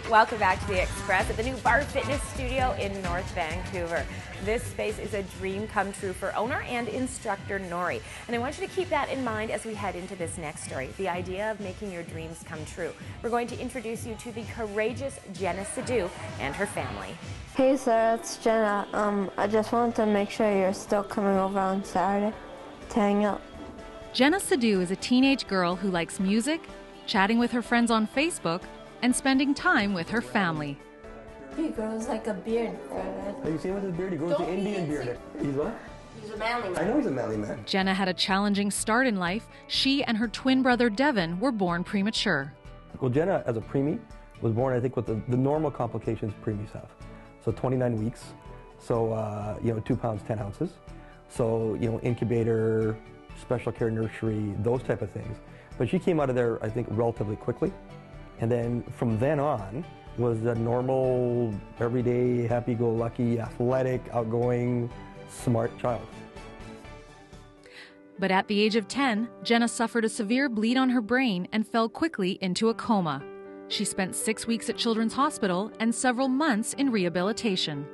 Welcome back to The Express at the new Barre Fitness studio in North Vancouver. This space is a dream come true for owner and instructor Nori. And I want you to keep that in mind as we head into this next story, the idea of making your dreams come true. We're going to introduce you to the courageous Johanna Ward and her family. Hey Sarah, it's Jenna. I just wanted to make sure you're still coming over on Saturday to hang out. Johanna Ward is a teenage girl who likes music, chatting with her friends on Facebook, and spending time with her family. He grows like a beard. Have you seen with his beard? He grows the Indian beard. He's what? He's a manly man. I know he's a manly man. Jenna had a challenging start in life. She and her twin brother Devin were born premature. Well, Jenna, as a preemie, was born, I think, with the normal complications preemies have. So 29 weeks, so, 2 pounds, 10 ounces. So, incubator, special care nursery, those type of things. But she came out of there, I think, relatively quickly. And then from then on was a normal, everyday, happy-go-lucky, athletic, outgoing, smart child. But at the age of 10, Jenna suffered a severe bleed on her brain and fell quickly into a coma. She spent 6 weeks at Children's Hospital and several months in rehabilitation.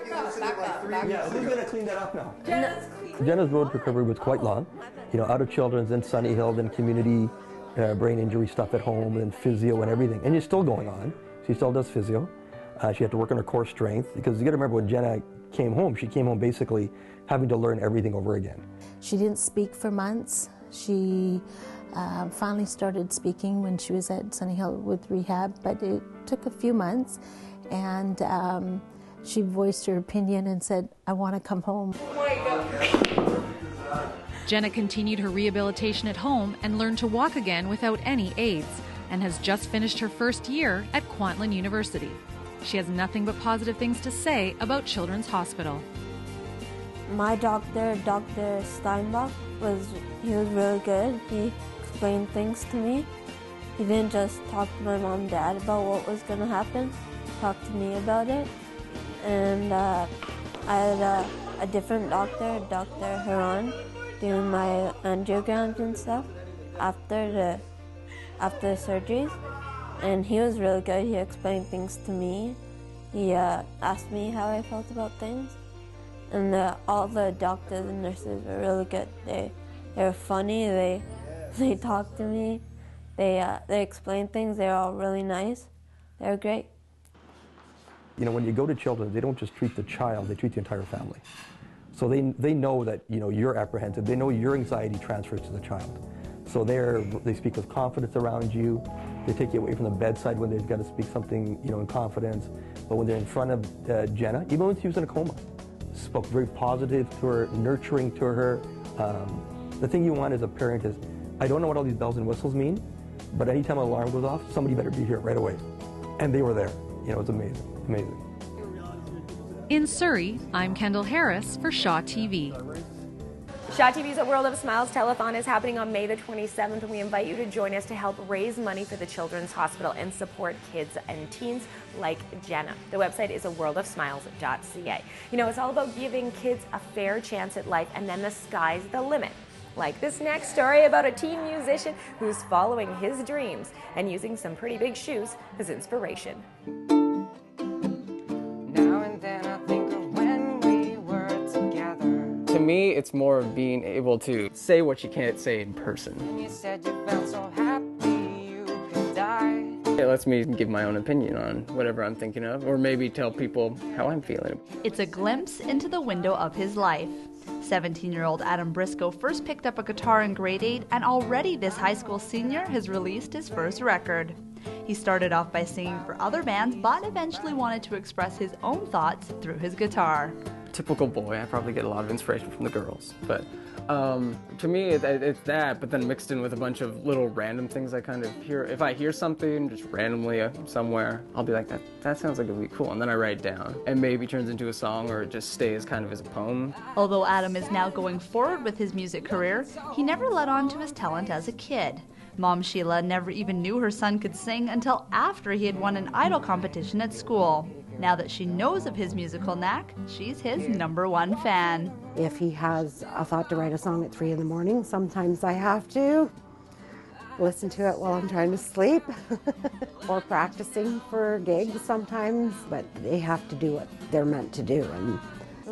Yeah, who's going to clean that up now? Jenna's road to recovery was quite long. Out of Children's, then Sunny Hill, then community brain injury stuff at home, and physio and everything. And it's still going on. She still does physio. She had to work on her core strength, because you got to remember when Jenna came home, she came home basically having to learn everything over again. She didn't speak for months. She finally started speaking when she was at Sunny Hill with rehab, but it took a few months, and she voiced her opinion and said, "I want to come home." Oh my God. Jenna continued her rehabilitation at home and learned to walk again without any aids, and has just finished her first year at Kwantlen University. She has nothing but positive things to say about Children's Hospital. My doctor, Dr. Steinbach, was really good. He explained things to me. He didn't just talk to my mom and dad about what was going to happen, he talked to me about it. And I had a different doctor, Dr. Haran, doing my angiograms and stuff after the surgeries, and he was really good. He explained things to me. He asked me how I felt about things, and all the doctors and nurses were really good. They were funny. They talked to me. They explained things. They were all really nice. They were great. When you go to Children's, they don't just treat the child; they treat the entire family. So they know that you're apprehensive. They know your anxiety transfers to the child. So they speak with confidence around you. They take you away from the bedside when they've got to speak something in confidence. But when they're in front of Jenna, even when she was in a coma, spoke very positive to her, nurturing to her. The thing you want as a parent is, I don't know what all these bells and whistles mean, but anytime an alarm goes off, somebody better be here right away. And they were there. It's amazing, amazing. In Surrey, I'm Kendall Harris for Shaw TV. Shaw TV's A World of Smiles telethon is happening on May the 27th, and we invite you to join us to help raise money for the Children's Hospital and support kids and teens like Jenna. The website is aworldofsmiles.ca. It's all about giving kids a fair chance at life, and then the sky's the limit. Like this next story about a teen musician who's following his dreams and using some pretty big shoes as inspiration. To me, it's more of being able to say what you can't say in person. You said you felt so happy you could die. It lets me give my own opinion on whatever I'm thinking of, or maybe tell people how I'm feeling. It's a glimpse into the window of his life. 17-year-old Adam Briscoe first picked up a guitar in grade 8, and already this high school senior has released his first record. He started off by singing for other bands, but eventually wanted to express his own thoughts through his guitar. Typical boy, I probably get a lot of inspiration from the girls, but to me it's that, but then mixed in with a bunch of little random things I kind of hear. If I hear something just randomly somewhere, I'll be like, that sounds like it would be cool, and then I write it down, and maybe turns into a song, or it just stays kind of as a poem. Although Adam is now going forward with his music career, he never let on to his talent as a kid. Mom Sheila never even knew her son could sing until after he had won an idol competition at school. Now that she knows of his musical knack, she's his #1 fan. If he has a thought to write a song at 3 in the morning, sometimes I have to listen to it while I'm trying to sleep or practicing for gigs sometimes, but they have to do what they're meant to do. And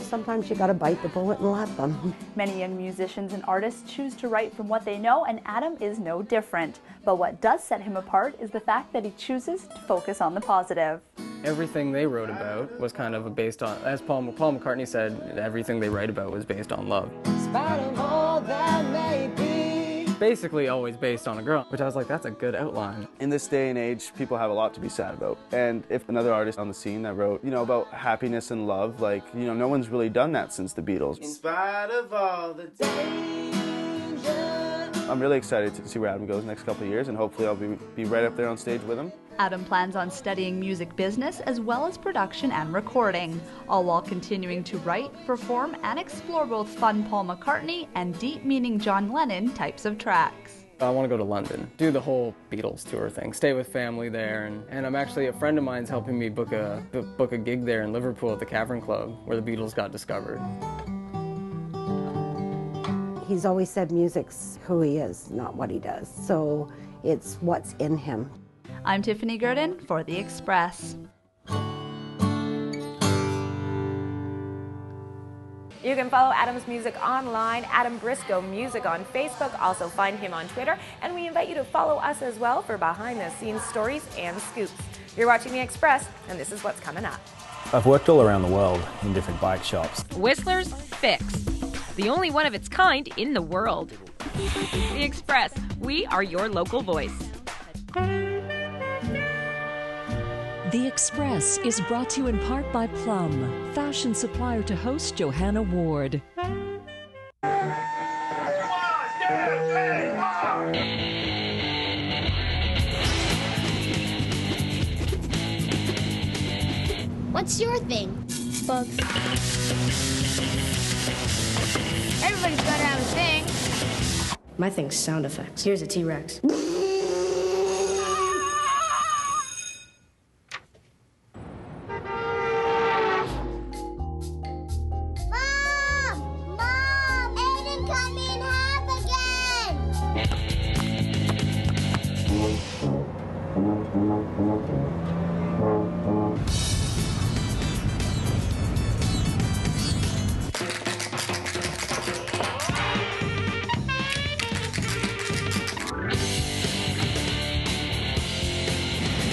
sometimes you got to bite the bullet and let them. Many young musicians and artists choose to write from what they know, and Adam is no different. But what does set him apart is the fact that he chooses to focus on the positive. Everything they wrote about was kind of based on, as Paul McCartney said, everything they write about was based on love. In spite of all that may be. Basically always based on a girl, which I was like, that's a good outline. In this day and age, people have a lot to be sad about. And if another artist on the scene that wrote, about happiness and love, like, no one's really done that since the Beatles. In spite of all the danger. I'm really excited to see where Adam goes next couple of years, and hopefully I'll be right up there on stage with him. Adam plans on studying music business as well as production and recording, all while continuing to write, perform, and explore both fun Paul McCartney and deep-meaning John Lennon types of tracks. I want to go to London, do the whole Beatles tour thing, stay with family there, and I'm actually, a friend of mine's helping me book a gig there in Liverpool at the Cavern Club, where the Beatles got discovered. He's always said music's who he is, not what he does. So it's what's in him. I'm Tiffany Gurdon for The Express. You can follow Adam's music online, Adam Briscoe Music on Facebook. Also find him on Twitter. And we invite you to follow us as well for behind-the-scenes stories and scoops. You're watching The Express, and this is what's coming up. I've worked all around the world in different bike shops. Whistler's Fix, the only one of its kind in the world. The Express, we are your local voice. The Express is brought to you in part by Plum, fashion supplier to host Johanna Ward. What's your thing? Bugs. Everybody's gotta have a thing. My thing's sound effects. Here's a T-Rex.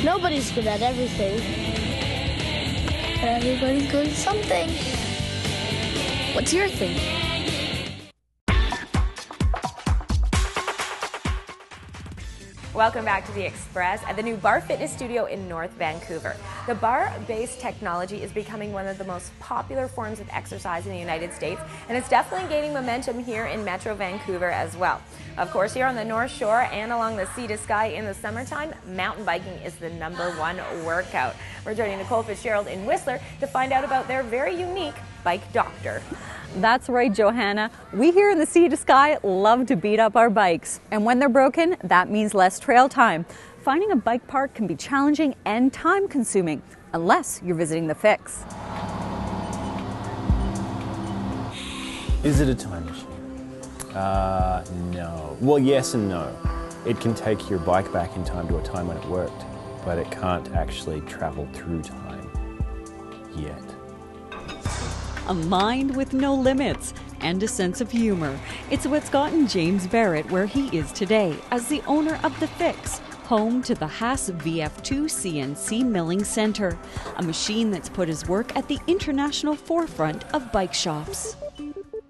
Nobody's good at everything. But everybody's good at something. What's your thing? Welcome back to The Express at the new Barre Fitness studio in North Vancouver. The barre-based technology is becoming one of the most popular forms of exercise in the United States, and it's definitely gaining momentum here in Metro Vancouver as well. Of course, here on the North Shore and along the Sea to Sky in the summertime, mountain biking is the #1 workout. We're joining Nicole Fitzgerald in Whistler to find out about their very unique bike doctor. That's right, Johanna. We here in the Sea to Sky love to beat up our bikes. And when they're broken, that means less trail time. Finding a bike part can be challenging and time-consuming, unless you're visiting the Fix. Is it a time machine? No. Well, yes and no. It can take your bike back in time to a time when it worked, but it can't actually travel through time yet. A mind with no limits and a sense of humor. It's what's gotten James Barrett where he is today as the owner of The Fix, home to the Haas VF2 CNC Milling Center, a machine that's put his work at the international forefront of bike shops.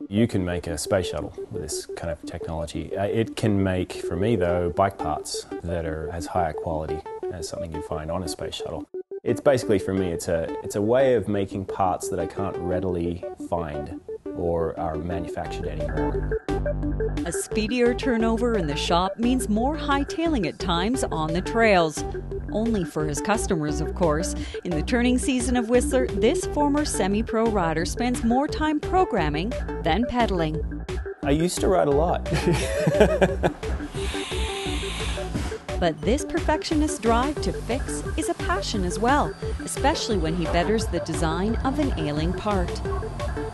You can make a space shuttle with this kind of technology. It can make, for me though, bike parts that are as higher quality as something you'd find on a space shuttle. It's basically, for me, it's a way of making parts that I can't readily find or are manufactured anymore. A speedier turnover in the shop means more hightailing at times on the trails. Only for his customers, of course. In the turning season of Whistler, this former semi-pro rider spends more time programming than pedaling. I used to ride a lot. But this perfectionist drive to fix is a passion as well, especially when he betters the design of an ailing part.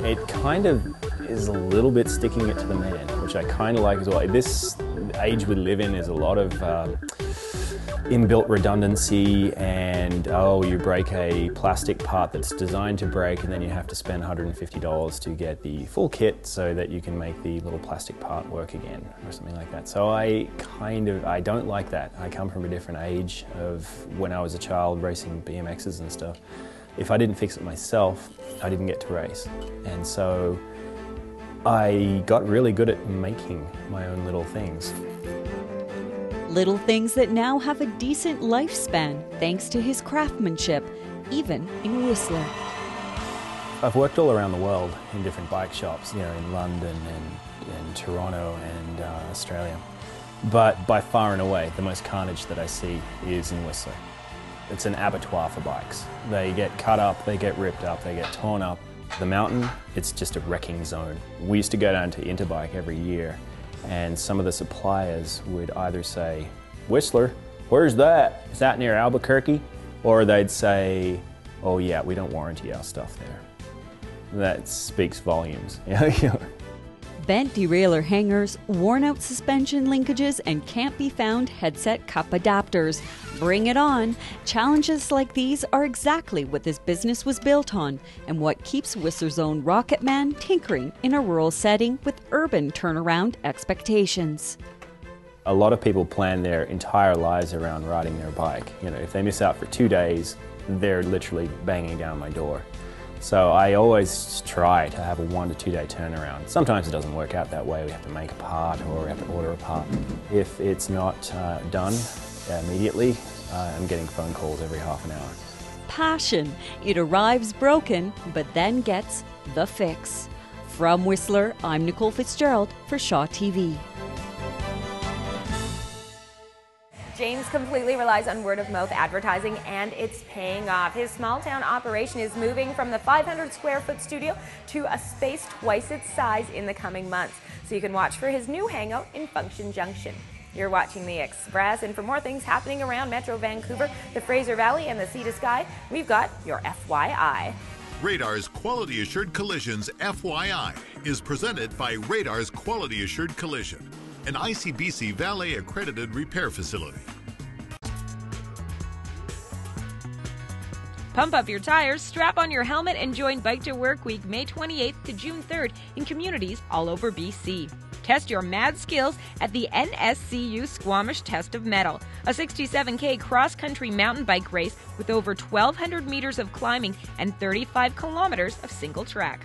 It kind of is a little bit sticking it to the man, which I kind of like as well. the age we live in is a lot of inbuilt redundancy, and you break a plastic part that's designed to break, and then you have to spend $150 to get the full kit so that you can make the little plastic part work again, or something like that. So I don't like that. I come from a different age of when I was a child racing BMXs and stuff. If I didn't fix it myself, I didn't get to race. And so I got really good at making my own little things. Little things that now have a decent lifespan thanks to his craftsmanship, even in Whistler. I've worked all around the world in different bike shops, in London and Toronto and Australia. But by far and away, the most carnage that I see is in Whistler. It's an abattoir for bikes. They get cut up, they get ripped up, they get torn up. The mountain, it's just a wrecking zone. We used to go down to Interbike every year, and some of the suppliers would either say, "Whistler, where's that? Is that near Albuquerque?" Or they'd say, "Oh yeah, we don't warranty our stuff there." That speaks volumes. Bent derailleur hangers, worn-out suspension linkages, and can't-be-found headset cup adapters. Bring it on! Challenges like these are exactly what this business was built on, and what keeps Whistler's own Rocket Man tinkering in a rural setting with urban turnaround expectations. A lot of people plan their entire lives around riding their bike. If they miss out for 2 days, they're literally banging down my door. So I always try to have a 1 to 2 day turnaround. Sometimes it doesn't work out that way. We have to make a part or we have to order a part. If it's not done immediately, I'm getting phone calls every half an hour. Passion. It arrives broken, but then gets the fix. From Whistler, I'm Nicole Fitzgerald for Shaw TV. James completely relies on word-of-mouth advertising, and it's paying off. His small-town operation is moving from the 500-square-foot studio to a space twice its size in the coming months, so you can watch for his new hangout in Function Junction. You're watching The Express, and for more things happening around Metro Vancouver, the Fraser Valley, and the Sea to Sky, we've got your FYI. Radar's Quality Assured Collisions FYI is presented by Radar's Quality Assured Collision, an ICBC Valet accredited repair facility. Pump up your tires, strap on your helmet, and join Bike to Work Week May 28th to June 3rd in communities all over BC. Test your mad skills at the NSCU Squamish Test of Mettle, a 67K cross-country mountain bike race with over 1,200 meters of climbing and 35 kilometers of single track.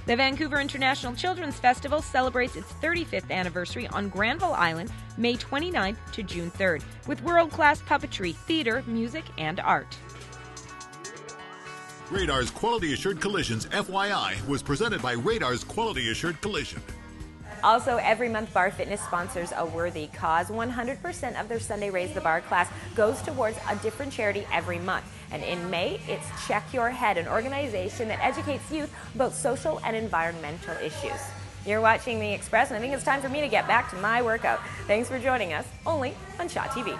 The Vancouver International Children's Festival celebrates its 35th anniversary on Granville Island, May 29th to June 3rd, with world-class puppetry, theater, music, and art. Radar's Quality Assured Collisions FYI was presented by Radar's Quality Assured Collision. Also, every month, Barre Fitness sponsors a worthy cause. 100% of their Sunday Raise the Bar class goes towards a different charity every month. And in May, it's Check Your Head, an organization that educates youth about social and environmental issues. You're watching The Express, and I think it's time for me to get back to my workout. Thanks for joining us, only on Shaw TV.